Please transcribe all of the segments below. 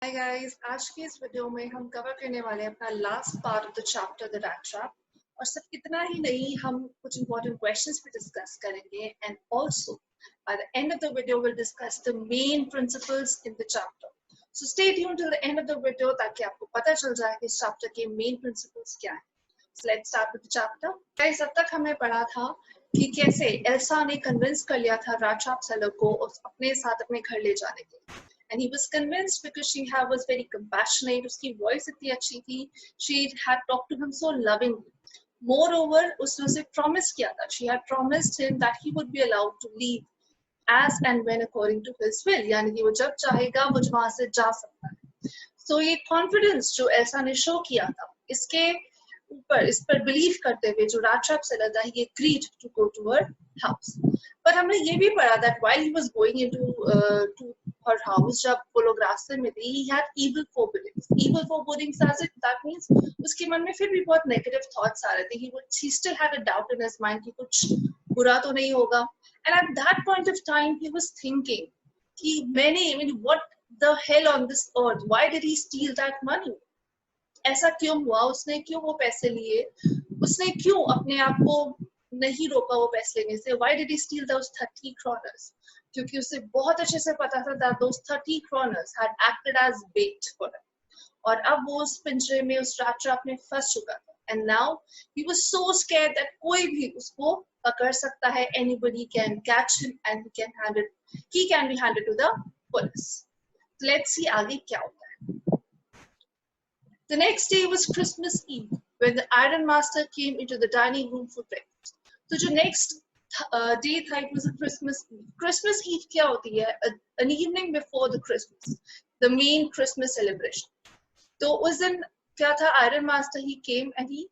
Hi guys, आज के इस वीडियो में हम कवर करने वाले हैं अपना last part of the chapter the rat trap और सिर्फ इतना ही नहीं हम कुछ इंपॉर्टेंट क्वेश्चंस भी डिस्कस करेंगे and also by the end of the video we'll discuss the main principles in the chapter. So stay tuned till the end of the video ताकि आपको पता चल जाए कि इस चैप्टर के मेन प्रिंसिपल्स क्या हैं. So let's start with the chapter. Guys, अब तक हमने पढ़ा था कि कैसे एल्सा ने कन्विंस कर लिया था रैट्रैप सेलर को अपने साथ अपने घर ले जाने के लिए. And he was convinced because she was very compassionate. उसकी voice इतनी अच्छी थी. She had talked to him so lovingly. Moreover, उसने उसे promise किया था. She had promised him that he would be allowed to leave as and when according to his will. यानी कि वो जब चाहेगा वो वहाँ से जा सकता है. So ये confidence जो ऐसा ने show किया था, इसके ऊपर इस पर बिलीव करते हुए जो रैट्रैप सेलर था, he agreed to go to her house. पर हमने ये भी पढ़ा that while he was going into to her house, जब वो लोग रास्ते में थे, he had evil forebodings. Evil forebodings as it that means उसके मन में फिर भी बहुत negative thoughts आ रहे थे. He still had a doubt in his mind कि कुछ बुरा तो नहीं होगा. And at that point of time, he was thinking कि what the hell on this earth? Why did he steal that money? ऐसा क्यों हुआ? उसने क्यों वो पैसे लिए? उसने क्यों अपने आप को नहीं रोका वो पैसे लेने से? Why did he steal those 30 kroners? क्योंकि उसे बहुत अच्छे से पता था that those 30 kroners had acted as bait for him. और अब वो उस पिंजरे में उस rat trap में फंस चुका था. And now he was so scared that कोई भी उसको पकड़ सकता है. Anybody can catch him and he can be handed to the police. Let's see आगे क्या होता है. The next day was Christmas Eve when the Iron Master came into the dining room for breakfast. So the next day था, it was a Christmas Eve. Christmas Eve क्या होती है? An evening before the Christmas, the main Christmas celebration. तो उस दिन क्या था? Iron Master, he came and he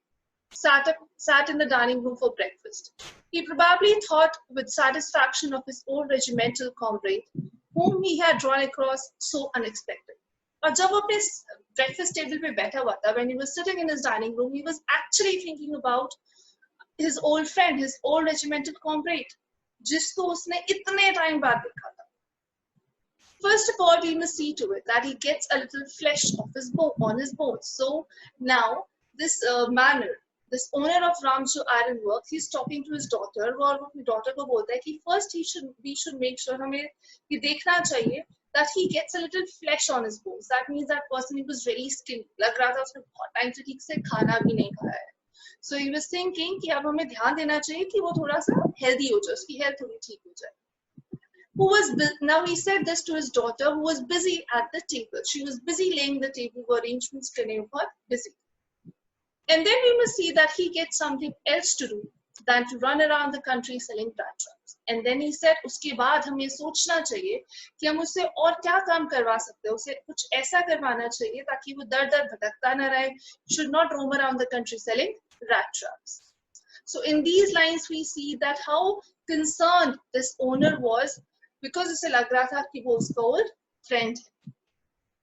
sat in the dining room for breakfast. He probably thought with satisfaction of his old regimental comrade, whom he had drawn across so unexpected. और जब वो अपने breakfast table पे बैठा हुआ था, when he was sitting in his dining room, he was actually thinking about his old friend, his old regimental comrade, जिसको उसने इतने time बाद देखा था. First of all, we must see to it that he gets a little flesh on his bones. So now this this owner of Ramjo Iron Works, he's talking to his daughter और वो अपनी daughter को बोलता है कि first we should make sure हमें ये देखना चाहिए that he gets a little flesh on his bones. That means that person he was very skinny. लग रहा था उसने बहुत टाइम से ठीक से खाना भी नहीं खाया है. So he was thinking कि अब हमें ध्यान देना चाहिए कि वो थोड़ा सा healthy हो जाए, उसकी health थोड़ी ठीक हो जाए. Now he said this to his daughter who was busy at the table. She was busy laying the table, वो arrangements करने में बहुत busy. And then we must see that he gets something else to do than to run around the country selling rat traps. And then he said, उसके बाद हमें सोचना चाहिए कि हम उससे और क्या काम करवा सकते हैं. उसे कुछ ऐसा करवाना चाहिए ताकि वो दर-दर भटकता न रहे. Should not roam around the country selling rat traps. So in these lines we see that how concerned this owner was because उसे लग रहा था कि वो उसका old friend है.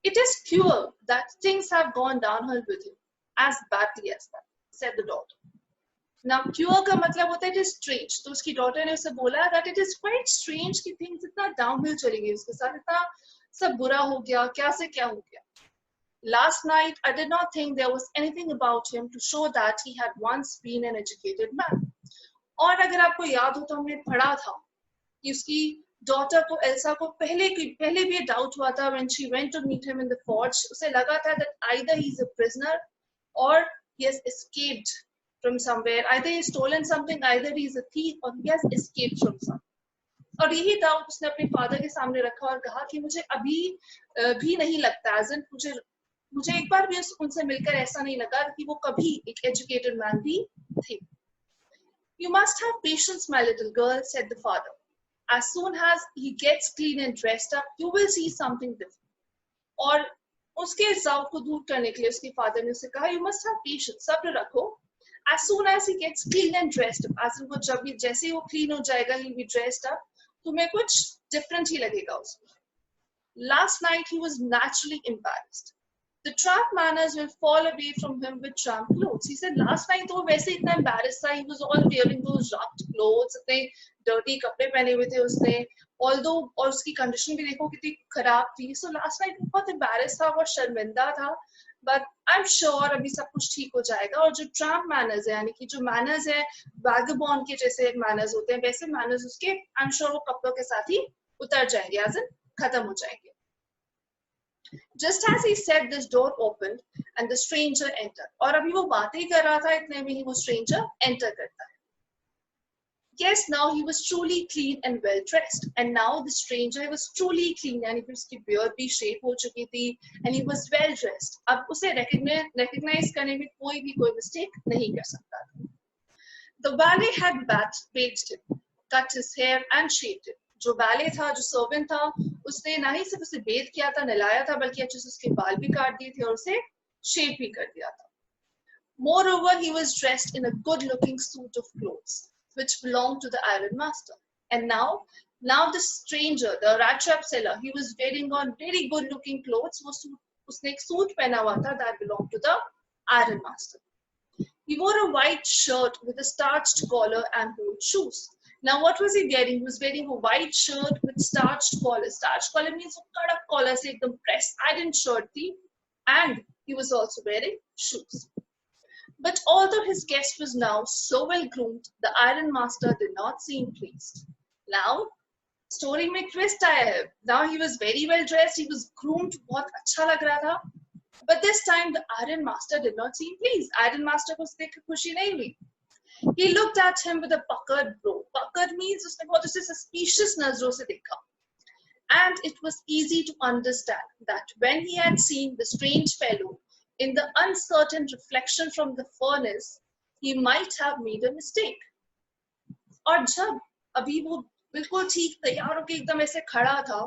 It is clear that things have gone downhill with him as badly as that, said the daughter. Now, क्यों का मतलब होता है it is strange. तो उसकी daughter ने उसे बोला that it is quite strange कि things इतना downhill चली गई उसके साथ, इतना सब बुरा हो गया, क्या से क्या हो गया. Last night, I did not think there was anything about him to show that he had once been an educated man. और अगर आपको याद हो तो हमने पढ़ा था कि उसकी daughter को एल्सा को पहले भी doubt हुआ था when she went to meet him in the forge. उसे लगा था that either he is a prisoner or he has escaped from somewhere. Either he has stolen something, either he is a thief, or he has escaped from something. और यही doubt उसने अपने father के सामने रखा और कहा कि मुझे अभी भी नहीं लगता, as in मुझे एक बार भी उनसे मिलकर ऐसा नहीं लगा कि वो कभी एक educated man भी थे. You must have patience, my little girl, said the father. As soon as he gets clean and dressed up, you will see something different. और उसके doubt को दूर करने के लिए उसके father ने उसे कहा, you must have patience, सब्र रखो. As soon as he gets clean and dressed up, as in वो जब भी जैसे ही वो clean हो जाएगा, he'll be dressed up, तुम्हें कुछ different ही लगेगा उसमें. Last night he was naturally embarrassed. The tramp manners will fall away from him with tramp clothes. He said last night तो वैसे इतना embarrassed था. He was all wearing those rough clothes, इतने dirty कपड़े पहने हुए थे उसने, ऑल्दो, और उसकी कंडीशन भी देखो कितनी खराब थी. सो लास्ट नाइट बहुत एम्बैरेस था, बहुत शर्मिंदा था, बट आई एम श्योर अभी सब कुछ ठीक हो जाएगा. और जो ट्रैम्प मैनर्स है, यानी कि जो मैनर्स है वैगबॉन्ड के जैसे मैनर्स होते हैं, वैसे मैनर्स उसके आई एम श्योर वो कपड़ों के साथ ही उतर जाएंगे, एज इन खत्म हो जाएंगे. Just as he said, this door opened and the stranger entered. और अभी वो बातें ही कर रहा था, इतने में ही वो stranger enter करता है. Yes, now he was truly clean and well dressed. And now the stranger was truly clean, यानी कि उसकी beard भी shape हो चुकी थी, and he was well dressed. अब उसे recognize करने में कोई mistake नहीं कर सकता था. The valet had bathed him, cut his hair and shaved him. जो valet था, जो servant था, उसने ना ही सिर्फ उसे bathe किया था, नहलाया था, बल्कि अच्छे से उसके बाल भी काट दिए थे और उसे shave भी कर दिया था. Moreover, he was dressed in a good-looking suit of clothes, which belonged to the iron master. And now the stranger, the Rattrap seller, he was wearing on very good-looking clothes. वो उसने एक suit पहना हुआ था that belonged to the iron master. He wore a white shirt with a starched collar and gold shoes. Now, what was he wearing? He was wearing a white shirt with starched collar. Starched collar means kadak collar se ekdam press iron shirt thi, and he was also wearing shoes. But although his guest was now so well groomed, the iron master did not seem pleased. Now, story में twist आया है. Now he was very well dressed. He was groomed. बहुत अच्छा लग रहा था. But this time the iron master did not seem pleased. Iron master को देख के खुशी नहीं हुई. He looked at him with a puckered brow. Puckered means उसने बहुत उसे suspicious नजरों से देखा. And it was easy to understand that when he had seen the strange fellow in the uncertain reflection from the furnace, he might have made a mistake. और जब अभी वो बिल्कुल ठीक तैयार होकर एकदम ऐसे खड़ा था,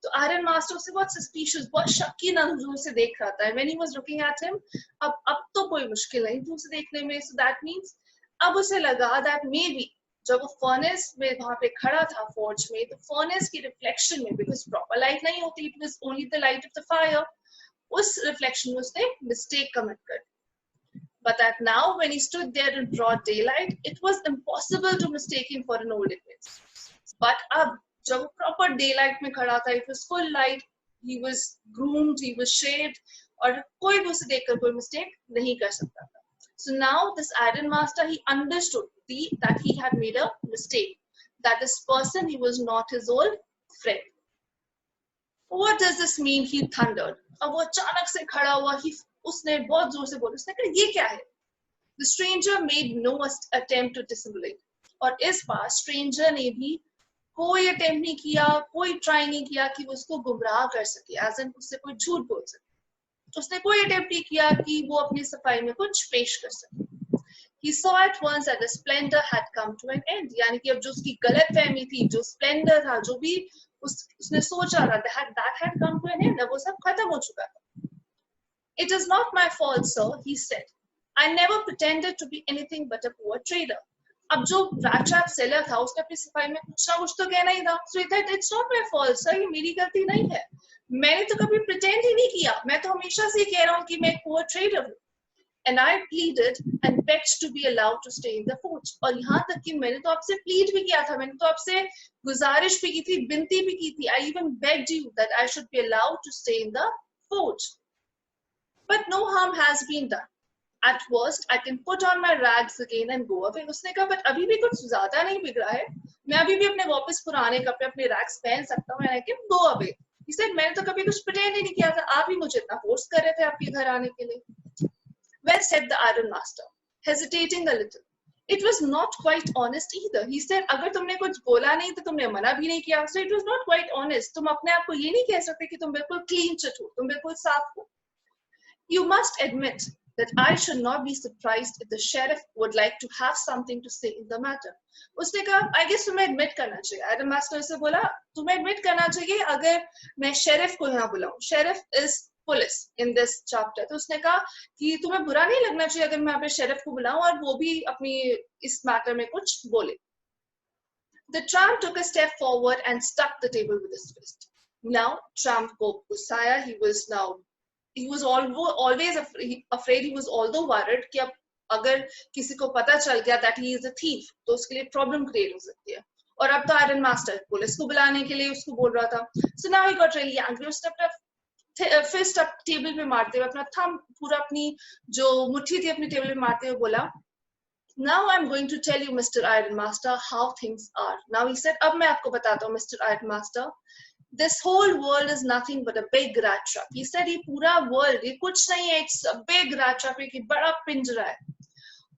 तो आयरन मास्टर उसे बहुत सस्पिशियस, बहुत शक्की नजरों से देख रहा था. When he was looking at him, अब तो कोई मुश्किल नहीं थी उसे देखने में. So that means अब उसे लगा that maybe जब वो फर्नेस में वहां पे खड़ा था फोर्ज में, तो फर्नेस की रिफ्लेक्शन में, बिकॉज प्रॉपर लाइट नहीं होती, it was only the light of the fire, उस रिफ्लेक्शन में उसने मिस्टेक कमिट कर. But that now, when he stood there in broad daylight, it was impossible to mistake him for an old acquaintance. But अब जब वो proper daylight में खड़ा था, it was full light, he was groomed, he was shaved, और कोई भी उसे देखकर कोई mistake नहीं कर सकता था. So now this iron master, he understood that he had made a mistake, that this person, he was not his old friend. What does this mean? He thundered. अब वो अचानक से खड़ा हुआ, उसने बहुत जोर से बोला, उसने कहा ये क्या है? The stranger made no attempt to dissimulate. और इस बार stranger ने भी कोई attempt नहीं किया, कोई try नहीं किया कि वो उसको गुमराह कर सके, as in उससे कोई झूठ बोल सके. उसने कोई attempt नहीं किया कि वो अपनी सफाई में कुछ पेश कर सके. He saw at once that the splendor had come to an end. यानी कि अब जो उसकी गलतफहमी थी, जो splendor था, जो भी उसने सोचा था, that had come to an end. अब वो सब खत्म हो चुका था. It is not my fault, sir, he said. I never pretended to be anything but a poor trader. अब जो Rattrap seller था, उसने अपनी सफाई में कुछ ना कुछ तो कहना ही था. So he said, it's not my fault, sir. ये मेरी गलती नहीं है. मैंने तो कभी pretend ही नहीं किया. मैं तो हमेशा से कह रहा हूँ कि मैं एक poor trader हूँ. And I pleaded and begged to be allowed to stay in the forge. और यहाँ तक कि मैंने तो आपसे plead भी किया था, मैंने तो आपसे गुजारिश भी की थी, विनती भी की थी. I even begged you that I should be allowed to stay in the forge. But no harm has been done. At worst, I can put on my rags again and go away. उसने कहा, but अभी भी कुछ ज़्यादा नहीं बिगड़ा है. मैं अभी भी अपने वापस पुराने कपड़े, अपने rags पहन सकता हूँ. And I can go away. He said, मैंने तो कभी कुछ pretend ही नहीं किया था. आप ही मुझे इतना force कर रहे थे आपके घर आने के लिए. Well, said the iron master, hesitating a little. It was not quite honest either. He said, अगर तुमने कुछ बोला नहीं तो तुमने मना भी नहीं किया. So it was not quite honest. तुम अपने आप को ये नहीं कह सकते कि तुम बिल्कुल clean chit हो, तुम बिल्कुल साफ हो. You must admit that I should not be surprised if the sheriff would like to have something to say in the matter. उसने कहा, I guess तुम्हें admit करना चाहिए. Iron master से बोला, तुम्हें admit करना चाहिए अगर मैं sheriff को यहाँ बुलाऊं. Sheriff is police in this chapter. तो उसने कहा कि तुम्हें बुरा नहीं लगना चाहिए अगर मैं यहाँ पे शेरिफ को बुलाऊं और वो भी अपनी इस मैटर में कुछ बोले. The tramp took a step forward and struck the table with his fist. Now tramp को गुस्सा आया. He was always afraid. He was although worried कि अब अगर किसी को पता चल गया that he is a thief, तो उसके लिए problem create हो सकती है. और अब तो आयरन मास्टर पुलिस को बुलाने के लिए उसको बोल रहा था. So now he got really angry. उसने अपना फिस्ट अप टेबल पे मारते हुए, अपना थंब पूरा अपनी जो मुट्ठी थी अपनी टेबल पे मारते हुए बोला, Now I'm going to tell you, Mr. Iron Master, how things are. Now he said, अब मैं आपको बताता हूँ, Mr. Iron Master, this whole world is nothing but a big rat trap. He said, ये पूरा world, ये कुछ नहीं है, it's a big rat trap, एक बड़ा पिंजरा है.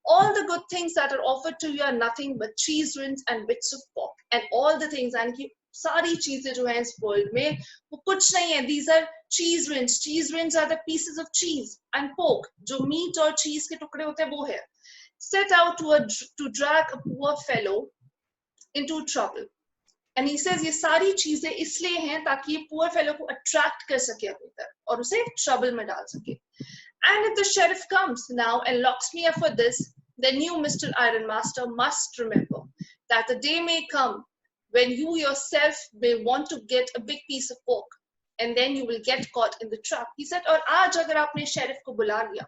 All the good things that are offered to you are nothing but cheese rinds and bits of pork. And all the things, यानी कि सारी चीजें जो हैं इस world में वो कुछ नहीं है. These are cheese rinds. Cheese rinds are the pieces of cheese and pork. जो meat और cheese के टुकड़े होते हैं वो है. Set out to drag a poor fellow into trouble. And he says ये सारी चीजें इसलिए हैं ताकि ये poor fellow को attract कर सके अपनी तरफ और उसे trouble में डाल सके. And if the sheriff comes now and locks me up for this, then you, Mr. Iron Master, must remember that the day may come when you yourself may want to get a big piece of pork, and then you will get caught in the trap. He said, और आज अगर आपने sheriff को बुला लिया,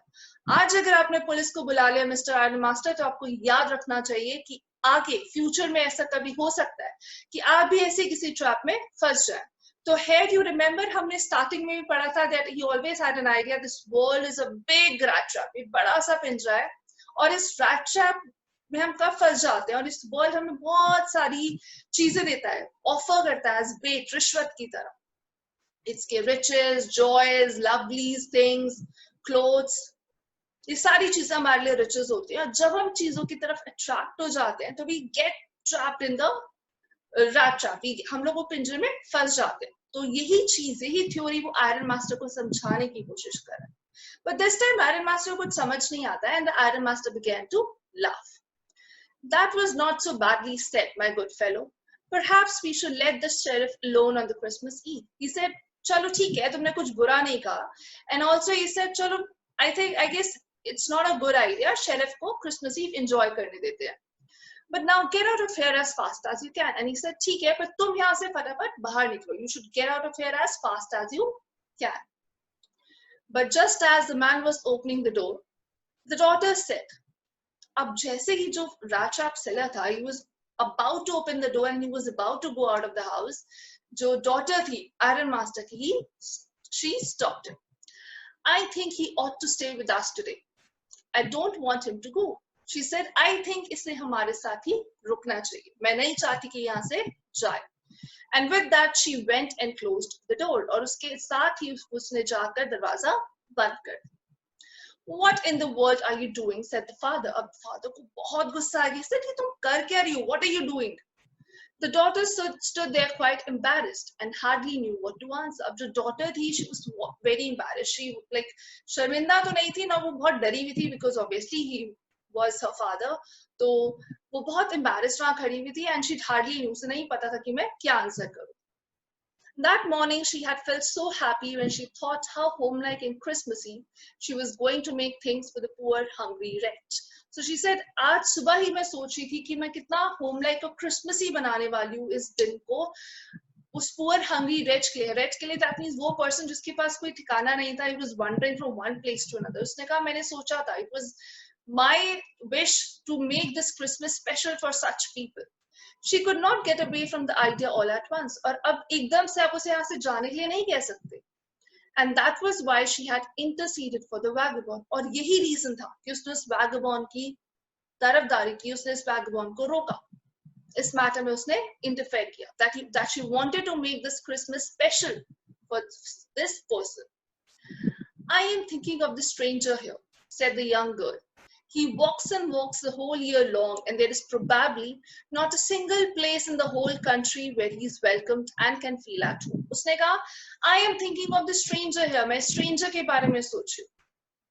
आज अगर आपने पुलिस को बुला लिया मिस्टर आयरन मास्टर, तो आपको याद रखना चाहिए कि आगे फ्यूचर में ऐसा कभी हो सकता है कि आप भी ऐसे किसी ट्रैप में फंस जाए. तो here you remember हमने स्टार्टिंग में भी पढ़ा था that he always had an idea this world is a big rat trap. ये बड़ा सा पिंजरा है और इस rat trap में हम कब फंस जाते हैं और इस वर्ल्ड हमें बहुत सारी चीजें देता है, ऑफर करता है as bait, रिश्वत की तरह. It's के riches, joys, lovelies things, clothes, ये सारी चीजें हमारे लिए riches होती हैं. जब हम चीजों की तरफ attract हो जाते हैं तो we get trapped in the rat trap. हम लोग वो पिंजरे में फंस जाते हैं. तो यही चीज, यही थ्योरी वो आयरन मास्टर को समझाने की कोशिश कर रहा है. But this time iron master को कुछ समझ नहीं आता है and the iron master began to laugh. That was not so badly said, my good fellow. Perhaps we should let the sheriff alone on the Christmas Eve. He said, चलो ठीक है, तुमने कुछ बुरा नहीं कहा. And also he said, चलो, I guess it's not a good idea. Sheriff को Christmas Eve enjoy करने देते हैं. But now get out of here as fast as you can. And he said, ठीक है, पर तुम यहाँ से फटाफट बाहर निकलो. You should get out of here as fast as you can. But just as the man was opening the door, the daughter said, अब जैसे ही जो Rattrap seller था, he was about to open the door and he was about to go out of the house. जो daughter थी, Iron Master की, she stopped him. I think he ought to stay with us today. I don't want him to go. She said, I think इसे हमारे साथ ही रुकना चाहिए. मैं नहीं चाहती कि यहाँ से जाए. And with that she went and closed the door. और उसके साथ ही उसने जाकर दरवाजा बंद कर दिया. What in the world are you doing? Said the father. अब father को बहुत गुस्सा आ गया. Said, तुम कर क्या रही हो? What are you doing? The daughter stood there quite embarrassed and hardly knew what to answer. अब जो daughter थी, she was very embarrassed. She like शर्मिंदा तो नहीं थी ना, वो बहुत डरी हुई थी because obviously he was her father. तो वो बहुत embarrassed वहाँ खड़ी हुई थी and she hardly knew, उसे नहीं पता था कि मैं क्या आंसर करूँ. That morning she had felt so happy when she thought how homelike and Christmassy she was going to make things for the poor hungry wretch. So she said, आज सुबह ही मैं सोच रही थी कि मैं कितना homelike और Christmassy बनाने वाली हूँ इस दिन को उस poor hungry wretch के लिए. Wretch के लिए that means वो person जिसके पास कोई ठिकाना नहीं था. He was wandering from one place to another. उसने कहा मैंने सोचा था, it was my wish to make this Christmas special for such people. She could not get away from the idea all at once. और अब एकदम से आप उसे यहाँ से जाने के लिए नहीं कह सकते. And that was why she had interceded for the vagabond. और यही reason था कि उसने उस vagabond की तरफदारी की, उसने इस vagabond को रोका. इस matter में उसने interfere किया. That she wanted to make this Christmas special for this person. I am thinking of the stranger here, said the young girl. He walks and walks the whole year long, and there is probably not a single place in the whole country where he is welcomed and can feel at home. उसने कहा, I am thinking of the stranger here. मैं stranger के बारे में सोच रही हूँ.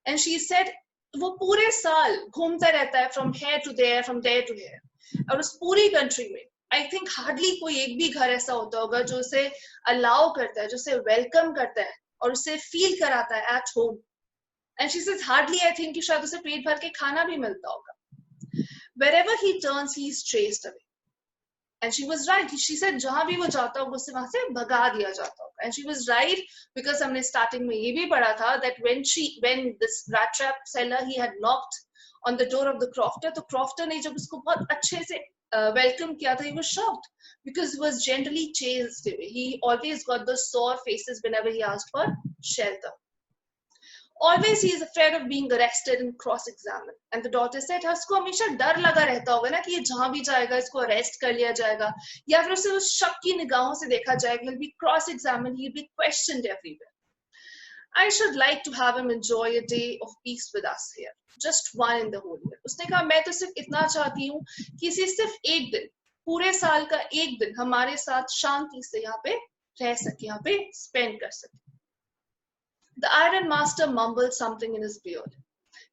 And she said, वो पूरे साल घूमता रहता है from here to there, from there to here. और उस पूरी country में, I think hardly कोई एक भी घर ऐसा होता होगा जो उसे allow करता है, जो उसे welcome करता है और उसे feel कराता है at home. And she says, hardly I think कि शायद उसे पेट भर के खाना भी मिलता होगा. Wherever he turns, he is chased away. And she was right. She said, जहाँ भी वो जाता होगा उसे वहाँ से भगा दिया जाता होगा. And she was right because हमने starting में ये भी पढ़ा था that when this Rattrap seller he had knocked on the door of the crofter, तो crofter ने जब उसको बहुत अच्छे से welcome किया था, he was shocked because he was generally chased away. He always got those sore faces whenever he asked for shelter. Always he is afraid of being arrested and cross-examined. And the daughter said, उसको हमेशा डर लगा रहता होगा ना कि ये जहां भी जाएगा इसको अरेस्ट कर लिया जाएगा या फिर उसे उस शक की निगाहों से देखा जाएगा. He'll be cross-examined, he'll be questioned everywhere. I should like to have him enjoy a day of peace with us here. Just one in the whole year. उसने कहा मैं तो सिर्फ इतना चाहती हूँ कि इसे सिर्फ एक दिन, पूरे साल का एक दिन हमारे साथ शांति से यहाँ पे रह सके, यहाँ पे spend कर सके. The iron master mumbled something in his beard.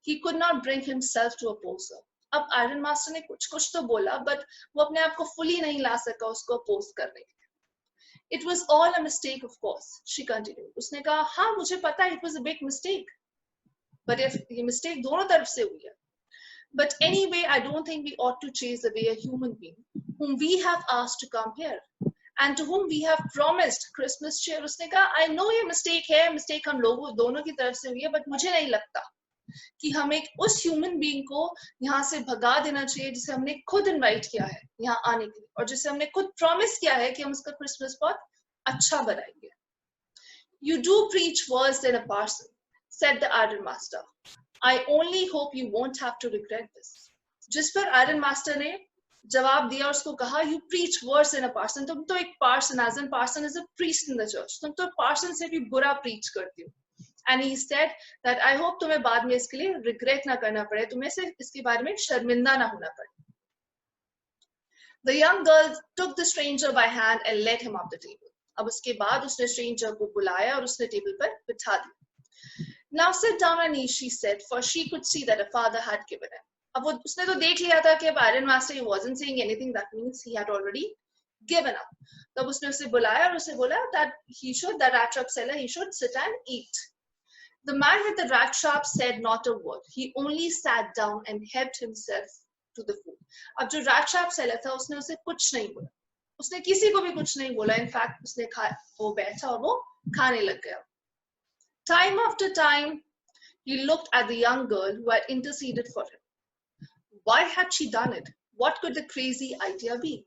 He could not bring himself to oppose her. अब iron master ने कुछ तो बोला, but वो अपने आप को fully नहीं ला सका उसको oppose करने के लिए. It was all a mistake, of course, she continued. उसने कहा, हाँ मुझे पता है, it was a big mistake. But if ये mistake दोनों तरफ से हुई है. But anyway, I don't think we ought to chase away a human being whom we have asked to come here. And to whom we have promised Christmas cheer. उसने कहा, I know ये mistake है, mistake हम लोगों दोनों की तरफ से हुई है, but मुझे नहीं लगता कि हमें उस human being को यहाँ से भगा देना चाहिए जिसे हमने खुद invite किया है यहाँ आने के लिए और जिसे हमने खुद promise किया है कि हम उसका Christmas बहुत अच्छा बनाएंगे. You do preach worse than a parson, said the iron master. I only hope you won't have to regret this. जिस पर iron master ने जवाब दिया, उसको कहा, you preach worse than a parson. तुम तो एक parson, as in parson is a priest in the church. तुम तो parson से भी बुरा preach करती हो. And he said that I hope तुम्हें बाद में इसके लिए regret ना करना पड़े, तुम्हें से इसके बारे में शर्मिंदा ना होना पड़े. The young girl took the stranger by hand and led him up the table. अब उसके बाद उसने stranger को बुलाया और उसने टेबल पर बिठा दिया. Now sit down and eat, she said, for she could see that her father had given him. अब वो उसने तो देख लिया था कि अब iron master he wasn't saying anything, that means he had already given up. तब उसने उसे बुलाया और उसे बोला that he should, the rat trap seller, he should sit and eat. The man with the rat trap said not a word. He only sat down and helped himself to the food. अब जो rat trap seller था उसने उसे कुछ नहीं बोला, उसने किसी को भी कुछ नहीं बोला. In fact उसने वो बैठा और वो खाने लग गया. Time after time he looked at the young girl who had interceded for him. Why had she done it? What could the crazy idea be?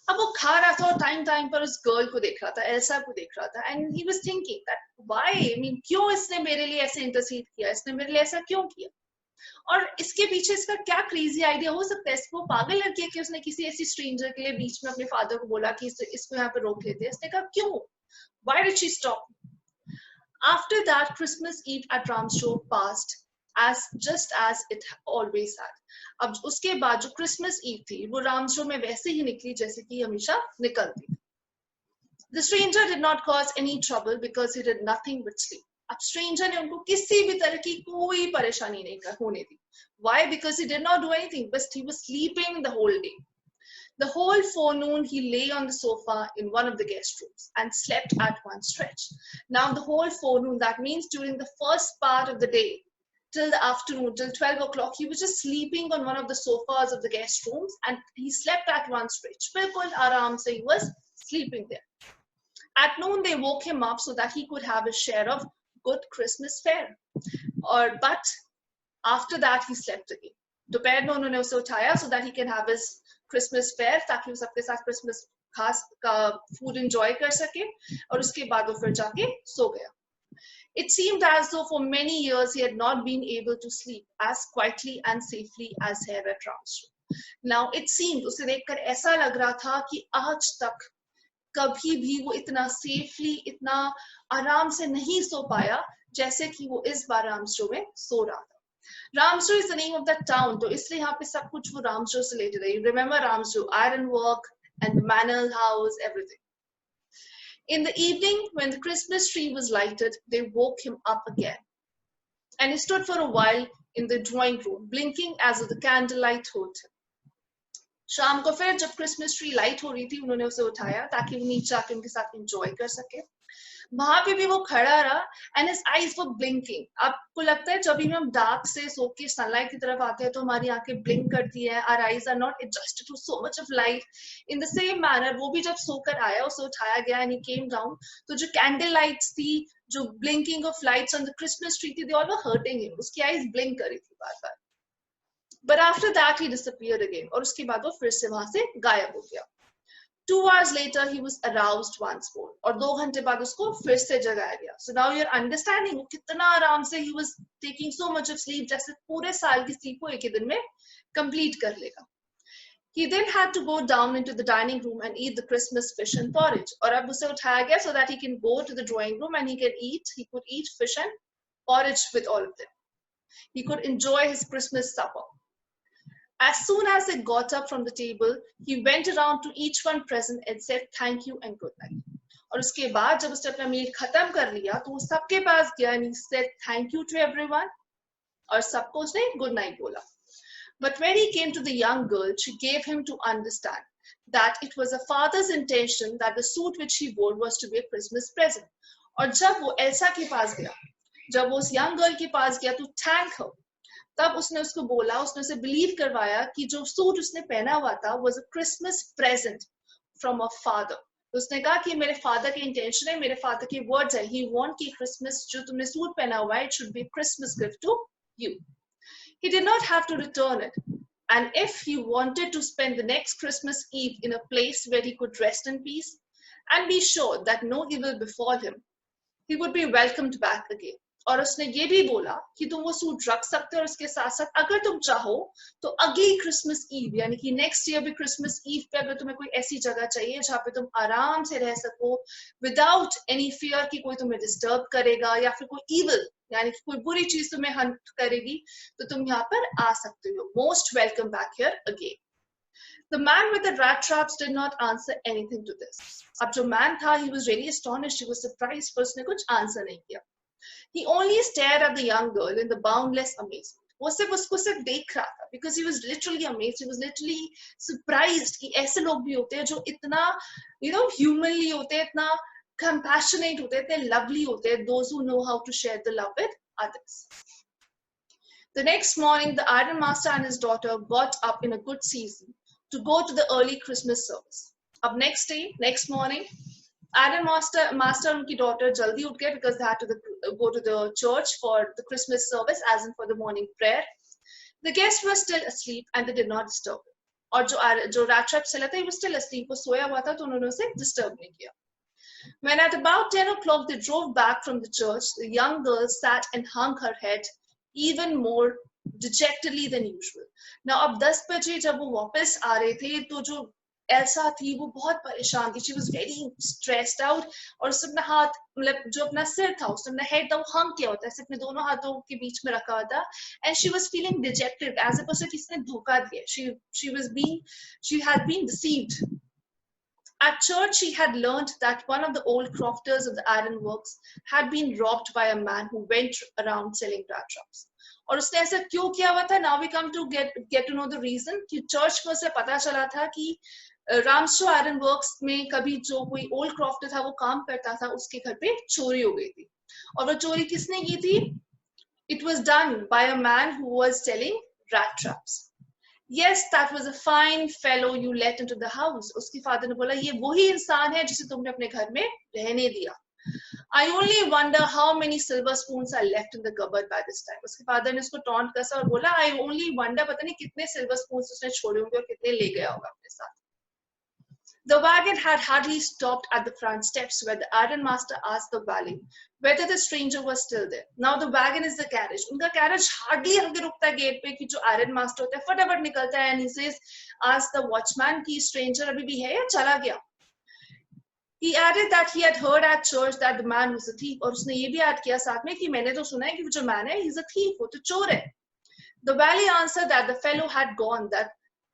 अब वो खा रहा था और time पर उस girl को देख रहा था, एल्सा को देख रहा था, and he was thinking that why? I mean, क्यों इसने मेरे लिए ऐसे intercede किया? इसने मेरे लिए ऐसा क्यों किया? और इसके पीछे इसका क्या crazy idea हो सकता है? इसको पागल लड़की है कि उसने किसी ऐसी stranger के लिए बीच में अपने father को बोला कि इसको यहाँ पे रोक लेते हैं. इसने कहा क्यों? Why did she stop? After that, Christmas Eve at Ramshaw passed just as it always had. अब उसके बाद जो Christmas Eve थी वो रामशो में वैसे ही निकली जैसे कि हमेशा निकलती. The stranger did not cause any trouble because he did nothing but sleep. अब stranger ने उनको किसी भी तरह की कोई परेशानी नहीं होने दी. Why? Because he did not do anything, but he was sleeping the whole day. The whole forenoon he lay on the sofa in one of the guest rooms and slept at one stretch. Now the whole forenoon, that means during the first part of the day, till the afternoon, till 12 o'clock, he was just sleeping on one of the sofas of the guest rooms and he slept at one stretch. Bilkul aaram se he was sleeping there. At noon, they woke him up so that he could have a share of good Christmas fare. But after that, he slept again. दोपहर में उन्होंने उसे उठाया so that he can have his Christmas fare, ताकि वो सबके साथ Christmas खास का food enjoy कर सके और उसके बाद वो फिर जाके सो गया. It seemed as though for many years he had not been able to sleep as quietly and safely as here at Ramshaw. Now it seemed, उसे देखकर ऐसा लग रहा था कि आज तक कभी भी वो इतना safely, इतना आराम से नहीं सो पाया जैसे कि वो इस बार रामशो में सो रहा था. Ramshaw is the name of that town, तो इसलिए यहाँ पे सब कुछ वो रामशो से related है. You remember Ramshaw, ironwork and the manor house, everything. In the evening, when the Christmas tree was lighted, they woke him up again. And he stood for a while in the drawing room, blinking as if the candlelight told him. शाम को फिर जब Christmas tree light हो रही थी उन्होंने उसे उठाया ताकि वो नीचे आके उनके साथ एंजॉय कर सके. वहां पे भी वो खड़ा रहा and his eyes were blinking. आपको लगता है जब भी हम डार्क से सो के सनलाइट की तरफ आते हैं तो हमारी आंखें ब्लिंक करती हैं. Our eyes are not adjusted to so much of light. In the same manner, वो भी जब सोकर आया उसे उठाया गया and he came down. तो जो कैंडल लाइट्स थी, जो blinking of lights on the Christmas tree थी, they all were hurting him. उसकी eyes blink कर रही थी बार बार. But after that he disappeared again. और उसके बाद वो फिर से वहां से गायब हो गया. 2 hours later he was aroused once more. और 2 घंटे बाद उसको फिर से जगाया गया. So now you're understanding वो कितना आराम से he was taking so much of sleep, जैसे पूरे साल की sleep को एक ही दिन में complete कर लेगा. He then had to go down into the dining room and eat the Christmas fish and porridge. और अब उसे उठाया गया so that he can go to the drawing room and he could eat fish and porridge with all of them. He could enjoy his Christmas supper. As soon as they got up from the table, he went around to each one present and said thank you and good night. और उसके बाद जब उसने अपना मील खत्म कर लिया तो वो सबके पास गया and he said thank you to everyone और सबको उसने good night बोला. But when he came to the young girl, she gave him to understand that it was a father's intention that the suit which he wore was to be a Christmas present. और जब वो Elsa के पास गया, जब वो उस young girl के पास गया to thank her, तब उसने उसको बोला, उसने उसे believe करवाया कि जो सूट उसने पहना हुआ था was a Christmas present from a father. उसने कहा कि मेरे father के intention है, मेरे father के words है, he want कि Christmas जो तुमने सूट पहना हुआ है, it should be a Christmas gift to you. He did not have to return it. And if he wanted to spend the next Christmas Eve in a place where he could rest in peace and be sure that no evil befall him, he would be welcomed back again. और उसने ये भी बोला कि तुम वो suit रख सकते हो और उसके साथ साथ अगर तुम चाहो तो अगली क्रिसमस ईव यानी कि नेक्स्ट ईयर भी क्रिसमस ईव पे अगर तुम्हें कोई ऐसी जगह चाहिए जहाँ पे तुम आराम से रह सको विदाउट एनी फियर कि कोई तुम्हें डिस्टर्ब करेगा या फिर कोई इविल यानी कि कोई बुरी चीज तुम्हें हंट करेगी तो तुम यहाँ पर आ सकते हो. Most welcome back here again. The man with the rat traps did not answer anything to this. अब जो man था, he was really astonished, he was surprised, पर उसने कुछ आंसर नहीं किया. He only stared at the young girl in the boundless amazement. वो सिर्फ उसको सिर्फ देख रहा था because he was literally amazed, he was literally surprised कि ऐसे लोग भी होते हैं जो इतना humanly होते हैं, इतना compassionate होते हैं, इतने lovely होते हैं, those who know how to share the love with others. The next morning, the iron master and his daughter got up in a good season to go to the early Christmas service. Up next morning, iron master and unki daughter jaldi उठ गए because they had to go to the church for the Christmas service, as in for the morning prayer. The guests were still asleep and they did not disturb him. और जो Rattrap चला था, he was still asleep. वो सोया हुआ था तो उन्होंने उसे disturb नहीं किया. When at about 10 o'clock they drove back from the church, the young girl sat and hung her head even more dejectedly than usual. Now अब 10 बजे जब वो वापस आ रहे थे तो जो एल्सा थी वो बहुत परेशान थी. She was very stressed out और उसने अपना हाथ मतलब जो अपना सिर था उसने अपना हेड था वो हंग किया होता है, सिर्फ अपने दोनों हाथों के बीच में रखा हुआ था. And she was feeling dejected as if उसे किसी ने धोखा दिया. She had been deceived. At church, she had learned that one of the old crofters of the ironworks had been robbed by a man who went around selling rat traps. और उसने ऐसा क्यों किया हुआ था? Now we come to get to know the reason. कि church में उसे पता चला था कि रामस्ट्रो आयरन वर्क्स में कभी जो कोई ओल्ड क्रॉफ्टर था वो काम करता था, उसके घर पे चोरी हो गई थी. और वो चोरी किसने की थी? It was done by a man who was selling rat traps. Yes, that was a fine fellow you let into the house. उसके फादर ने बोला ये वही इंसान है जिसे तुमने अपने घर में रहने दिया. I only wonder how many silver spoons are left in the cupboard by this time. उसके फादर ने उसको टॉन्ट कसा और बोला I only wonder पता नहीं कितने silver spoons उसने छोड़े होंगे और कितने ले गया होगा अपने साथ. The wagon had hardly stopped at the front steps where the iron master asked the valet whether the stranger was still there. Now the wagon is the carriage. उनका carriage hardly आगे रुकता है गेट पे कि जो iron master होता है फटाफट निकलता है and he says, ask the watchman कि stranger अभी भी है या चला गया. He added that he had heard at church that the man was a thief. और उसने ये भी ऐड किया साथ में कि मैंने तो सुना है कि जो man है he's a thief, वो तो चोर है. The valet answered that the fellow had gone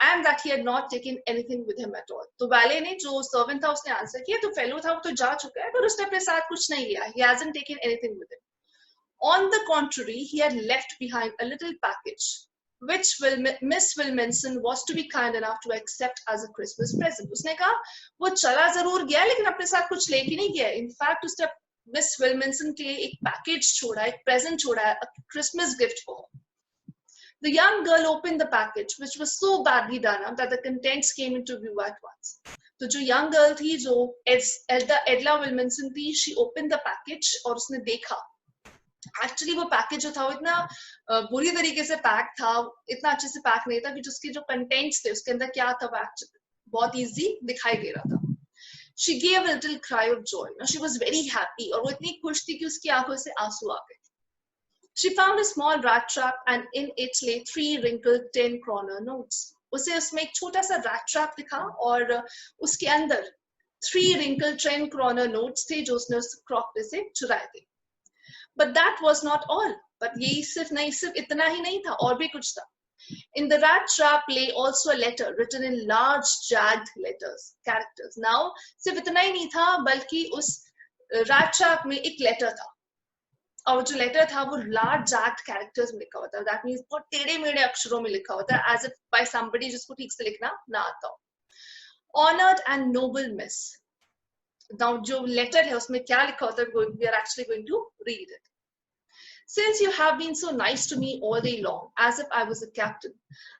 and that he had not taken anything with him at all. तो valet ने जो servant था उसने आंसर किया तो fellow था वो तो जा चुका है पर उसने अपने साथ कुछ नहीं लिया. He hasn't taken anything with him. On the contrary, he had left behind a little package which Miss Wilminson was to be kind enough to accept as a Christmas present. उसने कहा वो चला जरूर गया लेकिन अपने साथ कुछ लेके नहीं गया. In fact, उसने Miss Wilminson के लिए एक package छोड़ा, एक present छोड़ा, a Christmas gift for her. The young girl opened the package, which was so badly done up that the contents came into view at once. तो जो young girl थी, जो Edla Wilminson थी, she opened the package और उसने देखा actually वो package जो था वो इतना बुरी तरीके से पैक था, इतना अच्छे से पैक नहीं था कि उसके जो कंटेंट्स थे उसके अंदर क्या था वो बहुत इजी दिखाई दे रहा था. She gave a little cry of joy. Now she was very happy और वो इतनी खुश थी कि उसकी आंखों से आंसू आ गए. She found a small rat trap and in it lay 3 wrinkled 10-kroner notes. उसे उसमें एक छोटा सा rat trap दिखा और उसके अंदर 3 wrinkled 10-kroner notes थे जो उसने उस क्रॉकरी से चुराए थे. But that was not all. But यही सिर्फ इतना ही नहीं था, और भी कुछ था. In the rat trap lay also a letter written in large jagged characters. Now सिर्फ इतना ही नहीं था बल्कि उस rat trap में एक लेटर था और जो लेटर था वो large jagged characters में लिखा हुआ था. That means बहुत टेढ़े मेढ़े अक्षरों में लिखा हुआ था, as if by somebody जिसको ठीक से लिखना ना आता हो. Honored and noble miss. Now जो लेटर है उसमें क्या लिखा होता है, we are actually going to read it. Since you have been so nice to me all day long, as if I was a captain,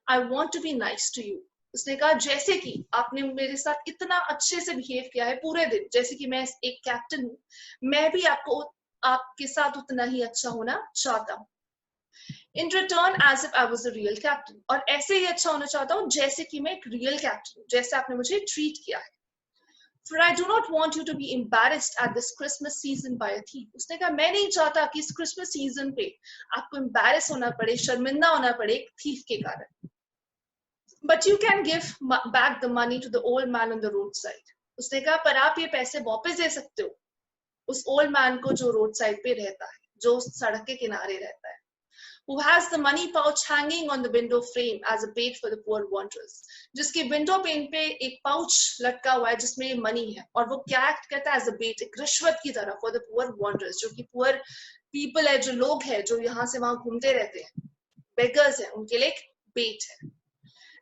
I want to be nice to you. उसने कहा जैसे कि आपने मेरे साथ इतना अच्छे से बिहेव किया है पूरे दिन, जैसे कि मैं एक कैप्टन हूँ, मैं भी आपके साथ उतना ही अच्छा होना चाहता हूँ. In return, as if I was a real captain. और ऐसे ही अच्छा होना चाहता हूँ जैसे कि मैं एक real captain हूँ, जैसे आपने मुझे treat किया है. For I do not want you to be embarrassed at this Christmas season by a thief. उसने कहा मैं नहीं चाहता कि इस Christmas season पे आपको embarrass होना पड़े, शर्मिंदा होना पड़े एक thief के कारण. But you can give back the money to the old man on the roadside. उसने कहा पर आप ये पैसे वापस दे सकते हो उस old man को जो roadside पे रहता है, जो सड़क के किनारे रहता है. Who has the money pouch hanging on the window frame as a bait for the poor wanderers. जिसके विंडो पेन पे एक पाउच लटका हुआ है जिसमें मनी है और वो क्या एक्ट करता है as a bait, एक रिश्वत की तरह for the poor wanderers, जो कि poor people है, जो लोग है जो यहाँ से वहाँ घूमते रहते हैं, beggars है, उनके लिए एक bait है.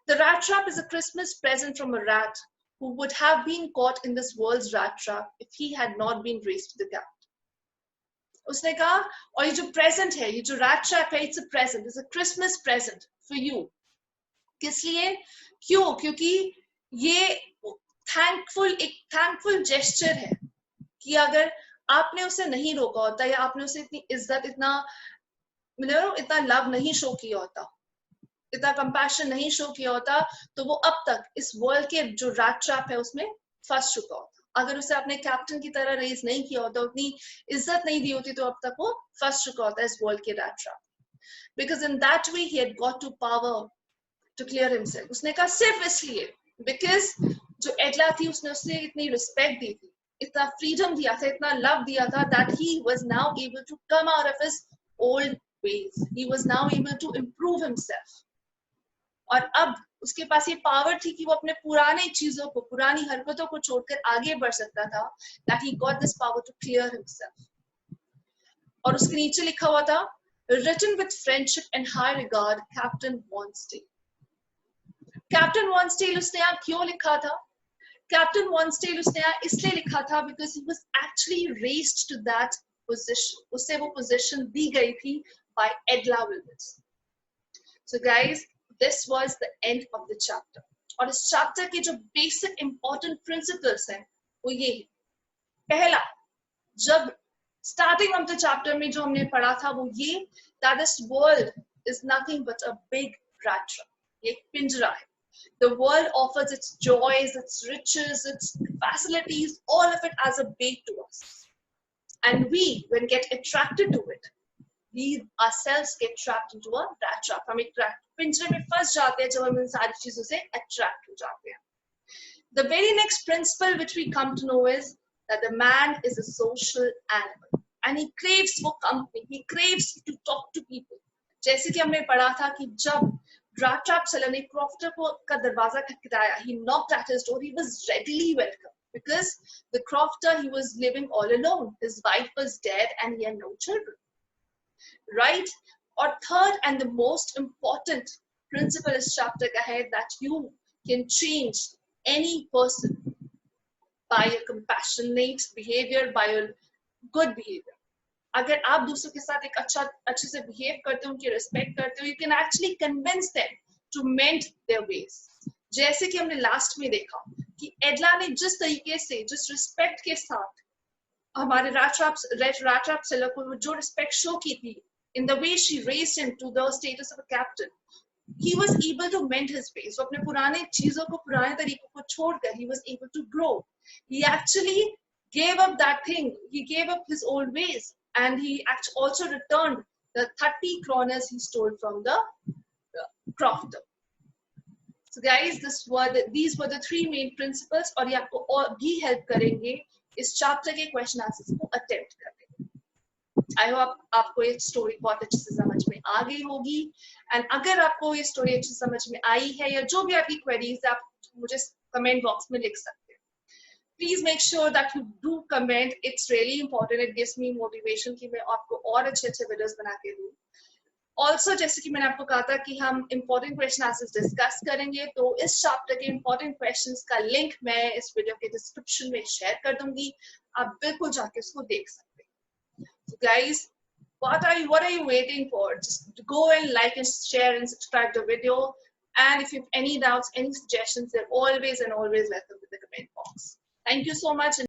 The rat trap is a Christmas present from a rat who would have been caught in this world's rat trap if he had not been raised to the cap. उसने कहा और ये जो प्रेजेंट है, ये जो rat trap है, it's a present, it's a Christmas present for you. किस लिए? क्यों? क्योंकि ये एक thankful gesture है कि अगर आपने उसे नहीं रोका होता या आपने उसे इतनी इज्जत, इतना लव नहीं शो किया होता, इतना कंपैशन नहीं शो किया होता, तो वो अब तक इस वर्ल्ड के जो rat trap है उसमें फंस चुका होता. अगर उसे अपने कैप्टन की तरह रेज नहीं किया होता, उतनी इज्जत नहीं दी होती, तो अब तक वो फंस चुका होता है इस वर्ल्ड के rat trap. Because in that way he had got to power to clear himself. उसने कहा सिर्फ इसलिए because जो एडला थी उसने उसे इतनी रिस्पेक्ट दी थी, इतना फ्रीडम दिया था, इतना लव दिया था, that he was now able to come out of his old ways. He was now able to improve himself. और अब उसके पास ये पावर थी कि वो अपने पुराने चीजों को, पुरानी हरकतों को छोड़कर आगे बढ़ सकता था. That he got this power to clear himself. और उसके नीचे लिखा हुआ था written with friendship and high regard, Captain Wonsdale. Captain Wonsdale उसने यहाँ क्यों लिखा था? Captain Wonsdale उसने यहाँ इसलिए लिखा था because he was actually raised to that position. उसे वो position दी गई थी by Edla Willis. So guys, this was the end of the chapter. और इस chapter के जो basic important principles हैं वो ये है. पहला, जब starting of the chapter में जो हमने पढ़ा था वो ये that this world is nothing but a big rat trap. ये एक पिंजरा है. The world offers its joys, its riches, its facilities, all of it as a bait to us. And we, when get attracted to it, we ourselves get trapped into a rat trap. हम एक पिंजरे में फंस जाते हैं जब हम इन सारी चीजों से attract हो जाते हैं. The very next principle which we come to know is that the man is a social animal and he craves for company. He craves to talk to people. जैसे कि हमने पढ़ा था कि जब Rattrap Chapter ने crofter का दरवाजा खटखटाया, he knocked at his door. He was readily welcome because the crofter, he was living all alone. His wife was dead and he had no children. Right? Or third and the most important principle is chapter का है that you can change any person by a compassionate behavior, by a good behavior. अगर आप दूसरों के साथ एक अच्छे से बिहेव करते हो, उनकी रिस्पेक्ट करते हो, you can actually convince them to mend their ways. जैसे कि हमने लास्ट में देखा कि एडला ने जिस तरीके से, जिस रिस्पेक्ट के साथ हमारे Rattrap seller को जो respect show की थी, in the way she raised him to the status of a captain, he was able to mend his ways. So अपने पुराने चीजों को, पुराने तरीकों को छोड़कर, he was able to grow. He actually gave up that thing. He gave up his old ways, and he also returned the 30 kroners he stole from the crofter. So guys, these were the three main principles, और ये आपको और भी help करेंगे इस chapter के question answers को attempt करने में. I hope आपको ये story बहुत अच्छे से समझ में आ गई होगी, and अगर आपको ये story अच्छे से समझ में आई है या जो भी आपकी queries आप मुझे comment box में लिख सकते हैं. Please make sure that you do comment. It's really important. It gives me motivation कि मैं आपको और अच्छे videos बना के दूँ. Also, जैसे कि मैंने आपको कहा था कि हम important question answers discuss करेंगे, तो इस chapter के important questions का link मैं इस video के description में share कर दूंगी. आप बिल्कुल जाके उसको देख सकते हैं. So guys, what are you waiting for? Just go and like and share and subscribe the video. And if you have any doubts, any suggestions, they're always welcome in the comment box. Thank you so much.